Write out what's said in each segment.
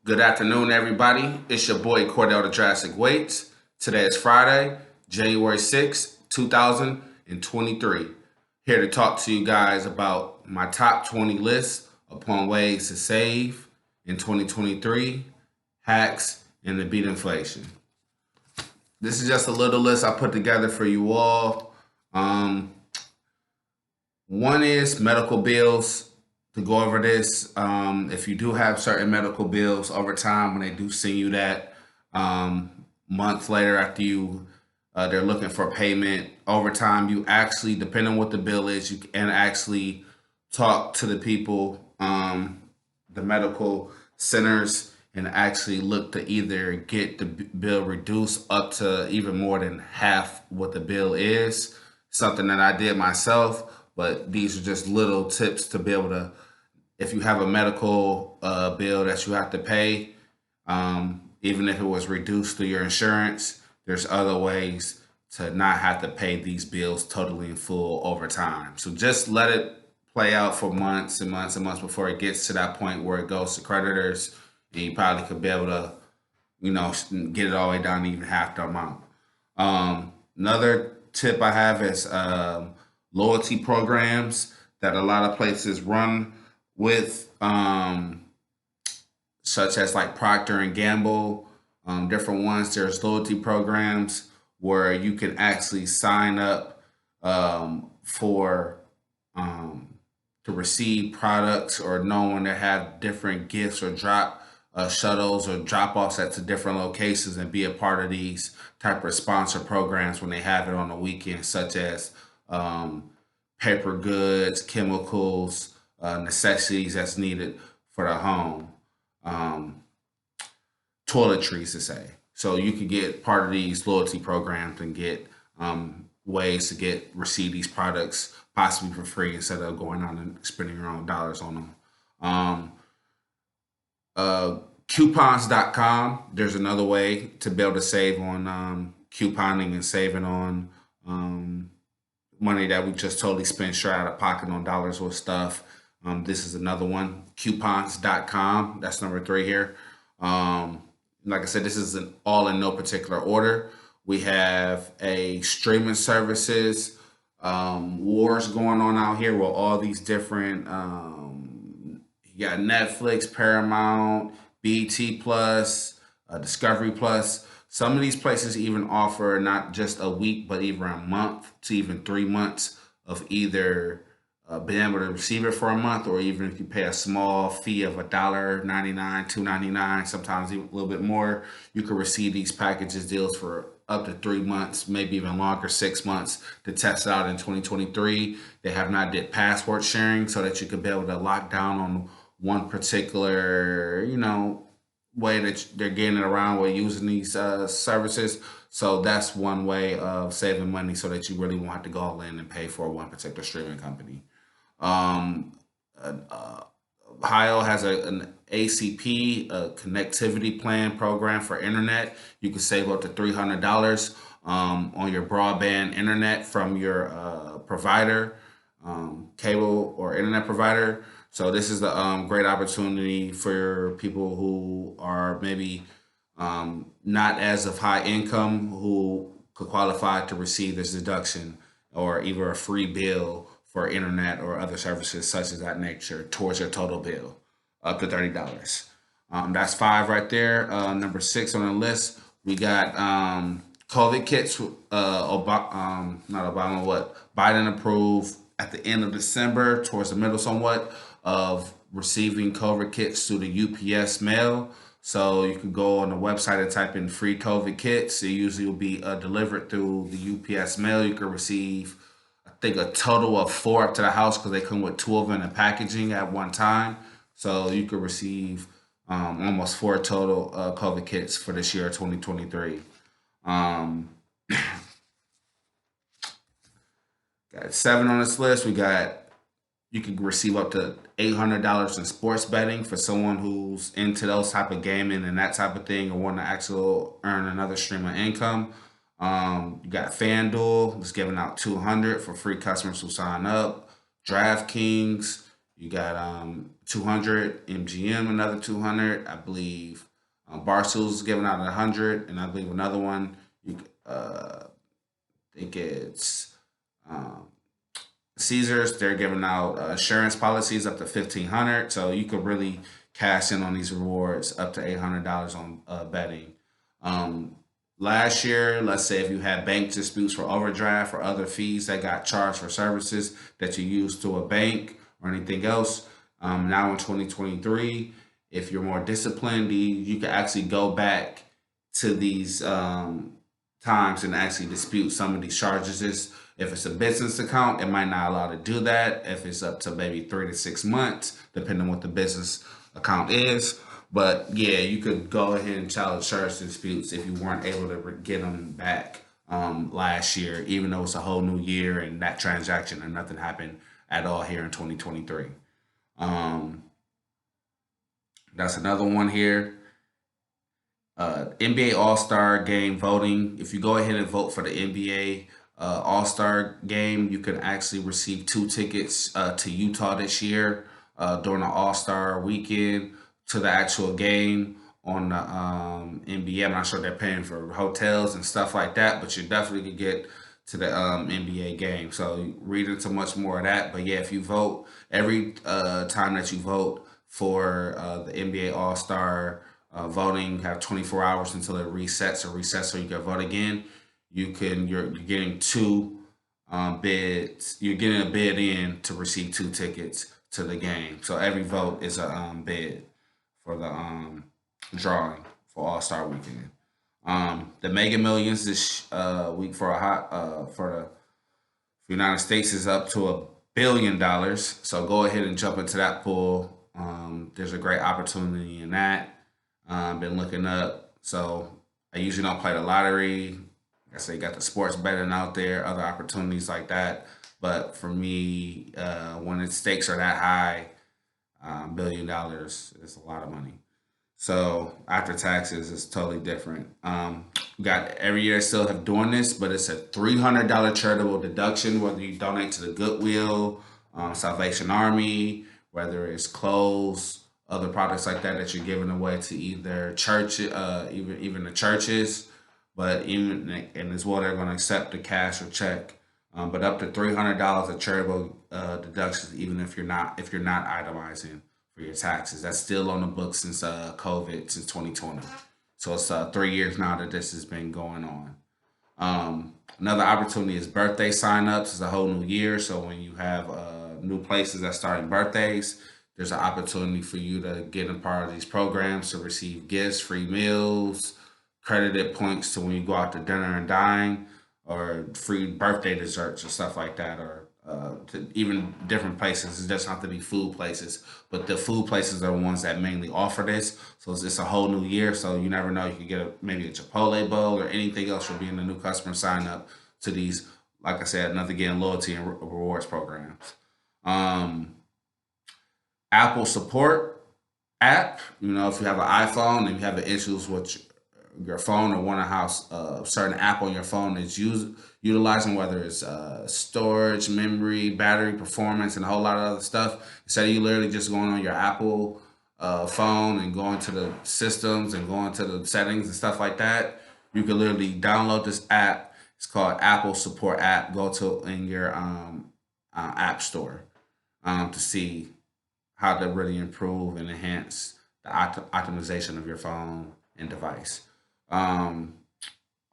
Good afternoon, everybody. It's your boy Cordell the Drastic Weights. Today is Friday, January 6th, 2023. Here to talk to you guys about my top 20 list upon ways to save in 2023, hacks, and to beat inflation. This is just a little list I put together for you all. Um, One is medical bills. To go over this, if you do have certain medical bills over time, when they do send you that month later after they're looking for payment over time, you actually, depending on what the bill is, you can actually talk to the people, the medical centers, and actually look to either get the bill reduced up to even more than half what the bill is. Something that I did myself, but these are just little tips to be able to, if you have a medical bill that you have to pay, even if it was reduced through your insurance, there's other ways to not have to pay these bills totally in full over time. So just let it play out for months and months and months before it gets to that point where it goes to creditors, and you probably could be able to, get it all the way down to even half the amount. Another tip I have is loyalty programs that a lot of places run with, such as like Procter and Gamble, different ones. There's loyalty programs where you can actually sign up for to receive products or knowing to have different gifts or drop shuttles or drop offs at to different locations and be a part of these type of sponsor programs when they have it on the weekend, such as um, paper goods, chemicals, necessities that's needed for the home, um, toiletries to say. So you can get part of these loyalty programs and get ways to receive these products possibly for free instead of going out and spending your own dollars on them. Um, Coupons.com. There's another way to be able to save on couponing and saving on um, money that we just totally spent straight out of pocket on dollars or stuff. This is another one, coupons.com. That's number three here. Um, like I said, this is an all in no particular order. We have a streaming services wars going on out here with all these different. You got Netflix, Paramount, BT Plus, Discovery Plus. Some of these places even offer not just a week, but even a month to even 3 months of either being able to receive it for a month, or even if you pay a small fee of $1.99, $2.99, sometimes even a little bit more, you can receive these packages deals for up to 3 months, maybe even longer, 6 months to test it out in 2023. They have not did password sharing so that you could be able to lock down on one particular, way that they're getting it around with using these services. So that's one way of saving money so that you really won't have to go all in and pay for one particular streaming company. Um, uh, Ohio has an ACP, a connectivity plan program for internet. You can save up to $300 on your broadband internet from your provider, cable or internet provider. So this is the great opportunity for people who are maybe not as of high income who could qualify to receive this deduction or either a free bill for internet or other services such as that nature towards your total bill up to $30. That's five right there. Number six on the list, we got COVID kits. Not Obama, what Biden approved at the end of December, towards the middle somewhat, of receiving COVID kits through the UPS mail. So you can go on the website and type in free COVID kits. It usually will be delivered through the UPS mail. You can receive, I think, a total of four up to the house because they come with two of them in packaging at one time. So you could receive almost four total COVID kits for this year, 2023. Um, got seven on this list. You can receive up to $800 in sports betting for someone who's into those type of gaming and that type of thing, or want to actually earn another stream of income. You got FanDuel that's giving out 200 for free customers who sign up. DraftKings, You got 200 MGM, another 200, I believe. Barstool's giving out 100, and I believe another one. You think it's um, Caesars. They're giving out insurance policies up to 1,500, so you could really cash in on these rewards up to $800 on betting. Um, Last year, let's say if you had bank disputes for overdraft or other fees that got charged for services that you use to a bank or anything else, now in 2023, if you're more disciplined, you can actually go back to these times and actually dispute some of these charges. If it's a business account, it might not allow to do that. If it's up to maybe 3 to 6 months, depending on what the business account is. But yeah, you could go ahead and challenge charge disputes if you weren't able to get them back last year, even though it's a whole new year and that transaction and nothing happened at all here in 2023. Um, that's another one here. NBA All Star Game voting. If you go ahead and vote for the NBA All Star Game, you can actually receive 2 tickets to Utah this year during the All Star weekend to the actual game on the NBA. I'm not sure they're paying for hotels and stuff like that, but you definitely could get to the NBA game. So read into much more of that. But yeah, if you vote every time that you vote for the NBA All Star voting, you have 24 hours until it resets so you can vote again. You're getting two bids. You're getting a bid in to receive 2 tickets to the game. So every vote is a bid for the drawing for All Star Weekend. The Mega Millions this week for the United States is up to $1 billion. So go ahead and jump into that pool. There's a great opportunity in that. Been looking up. So I usually don't play the lottery. Like I say, got the sports betting out there, other opportunities like that. But for me, when the stakes are that high, $1 billion is a lot of money. So after taxes, it's totally different. We got every year still have doing this, but it's a $300 charitable deduction, whether you donate to the Goodwill, Salvation Army, whether it's clothes, other products like that that you're giving away to either church, even the churches, but even and as well they're going to accept the cash or check, but up to $300 of charitable deductions, even if you're not itemizing for your taxes. That's still on the books since COVID, since 2020. So it's 3 years now that this has been going on. Another opportunity is birthday signups. It's a whole new year, so when you have new places that starting birthdays, there's an opportunity for you to get a part of these programs to receive gifts, free meals, credited points to when you go out to dinner and dine, or free birthday desserts or stuff like that, or to even different places. It doesn't have to be food places, but the food places are the ones that mainly offer this. So it's a whole new year. So you never know. You could get maybe a Chipotle bowl or anything else for being a new customer sign up to these. Like I said, another again loyalty and rewards programs. Um, Apple support app. You know, if you have an iPhone and you have issues with your phone or want to have a certain app on your phone that's utilizing, whether it's storage, memory, battery performance, and a whole lot of other stuff, instead of you literally just going on your Apple phone and going to the systems and going to the settings and stuff like that, you can literally download this app. It's called Apple Support App. Go to in your app store to see how to really improve and enhance the optimization of your phone and device. Um,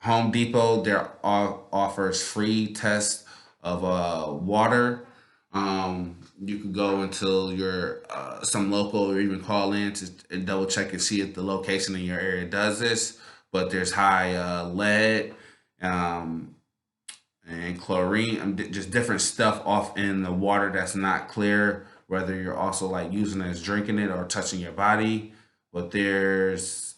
Home Depot there offers free tests of water. You could go into your some local or even call in to and double check and see if the location in your area does this. But there's high lead um, and chlorine, just different stuff off in the water that's not clear. Whether you're also like using it as drinking it or touching your body, but there's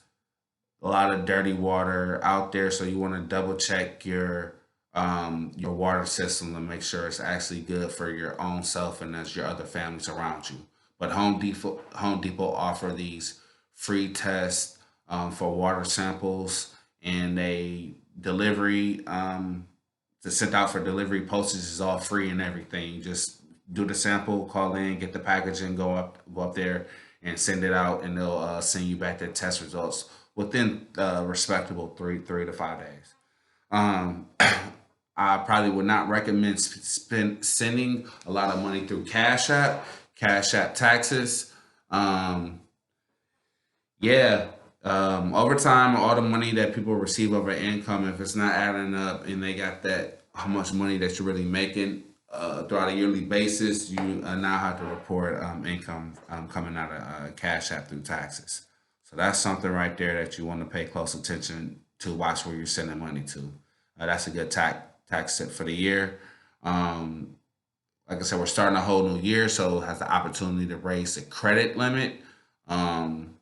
a lot of dirty water out there, so you want to double check your water system to make sure it's actually good for your own self and as your other families around you. But Home Depot offer these free tests for water samples, and they delivery to sent out for delivery. Postage is all free and everything. Just do the sample, call in, get the packaging, go up there and send it out, and they'll send you back the test results within respectable three to 5 days. Um, I probably would not recommend sending a lot of money through Cash App taxes. Um, yeah, over time, all the money that people receive over income, if it's not adding up, and they got that how much money that you're really making throughout a yearly basis, you now have to report income coming out of Cash App through taxes. So that's something right there that you want to pay close attention to. Watch where you're sending money to. That's a good tax tip for the year. Um, like I said, we're starting a whole new year, so it has the opportunity to raise the credit limit. Um,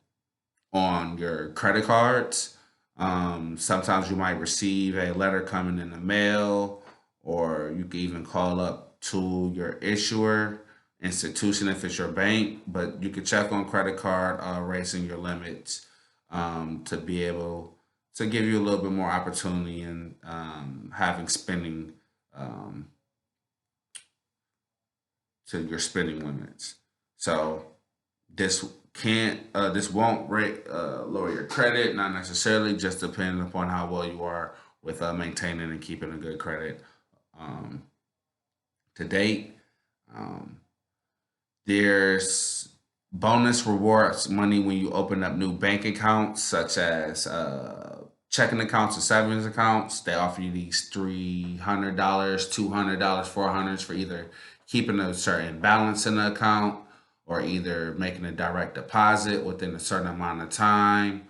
on your credit cards. Sometimes you might receive a letter coming in the mail, or you can even call up to your issuer institution if it's your bank. But you can check on credit card raising your limits to be able to give you a little bit more opportunity in having spending um, to your spending limits. So this won't lower your credit, not necessarily, just depending upon how well you are with maintaining and keeping a good credit um, to date. Um, there's bonus rewards money when you open up new bank accounts, such as checking accounts and savings accounts. They offer you these $300, $200, $400 for either keeping a certain balance in the account or either making a direct deposit within a certain amount of time.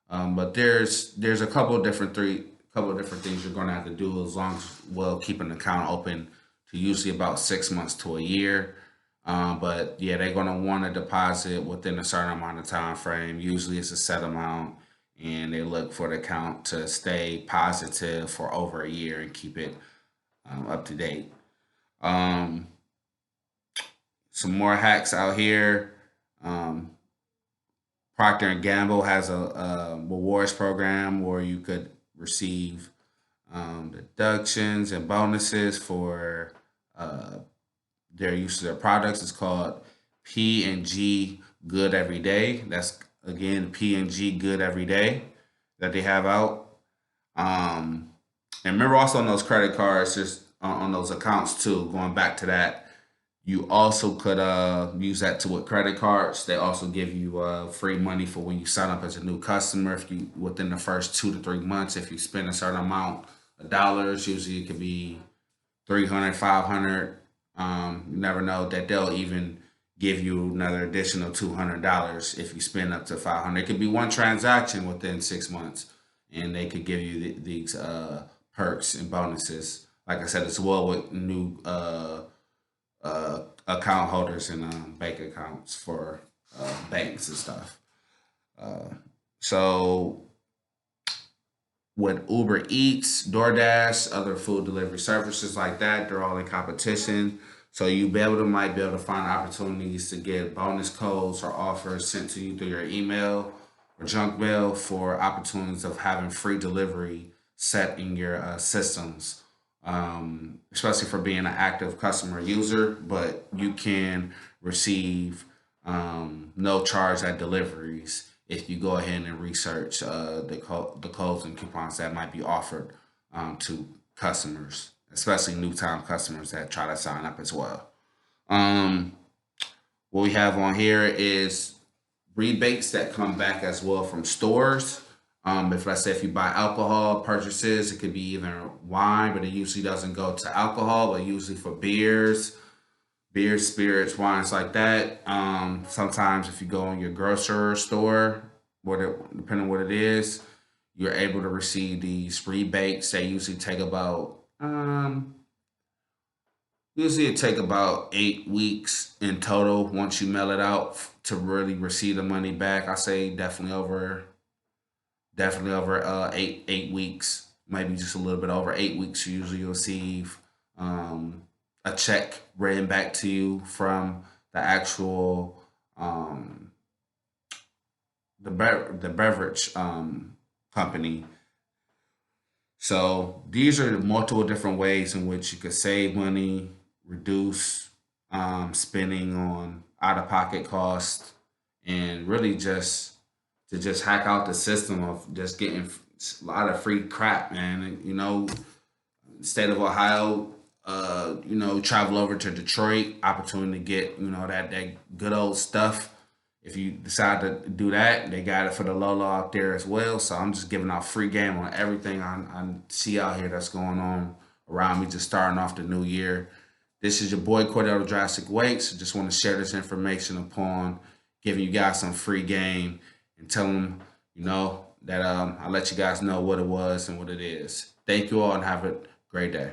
But there's a couple of different things you're going to have to do as long as well keep an account open to usually about 6 months to a year. But yeah, they're going to want to deposit within a certain amount of time frame. Usually it's a set amount, and they look for the account to stay positive for over a year and keep it up to date. Um, some more hacks out here. Um, Procter and Gamble has a rewards program where you could receive deductions and bonuses for uh, their use of their products. It's called P&G Good Every Day. That's again P&G Good Every Day that they have out. Um, and remember also on those credit cards, just on those accounts too. Going back to that, you also could use that to with credit cards. They also give you free money for when you sign up as a new customer. If you within the first 2 to 3 months, if you spend a certain amount of dollars, usually it could be 300, 500. You never know that they'll even give you another additional $200 if you spend up to 500. It could be one transaction within 6 months, and they could give you these perks and bonuses. Like I said, as well with new account holders and bank accounts for banks and stuff. Uh, so with Uber Eats, DoorDash, other food delivery services like that, they're all in competition. So you might be able to find opportunities to get bonus codes or offers sent to you through your email or junk mail for opportunities of having free delivery set in your systems, especially for being an active customer user. But you can receive no charge at deliveries if you go ahead and research the codes and coupons that might be offered to customers, especially new time customers that try to sign up as well. Um, what we have on here is rebates that come back as well from stores. If let's say if you buy alcohol purchases, it could be even wine, but it usually doesn't go to alcohol, but usually for beers, spirits, wines like that. Sometimes if you go in your grocery store, depending on what it is, you're able to receive these rebates. They usually it take about 8 weeks in total once you mail it out to really receive the money back. I say definitely over 8 weeks, maybe just a little bit over 8 weeks. You usually receive a check written back to you from the actual the beverage company. So these are multiple different ways in which you could save money, reduce. spending on out of pocket costs, and really just to just hack out the system of just getting a lot of free crap, man. And, state of Ohio, travel over to Detroit, opportunity to get, that good old stuff. If you decide to do that, they got it for the Lolo out there as well. So I'm just giving out free game on everything I see out here that's going on around me, just starting off the new year. This is your boy Cordell the Drastic Weights. Just want to share this information upon giving you guys some free game and tell them, that I let you guys know what it was and what it is. Thank you all and have a great day.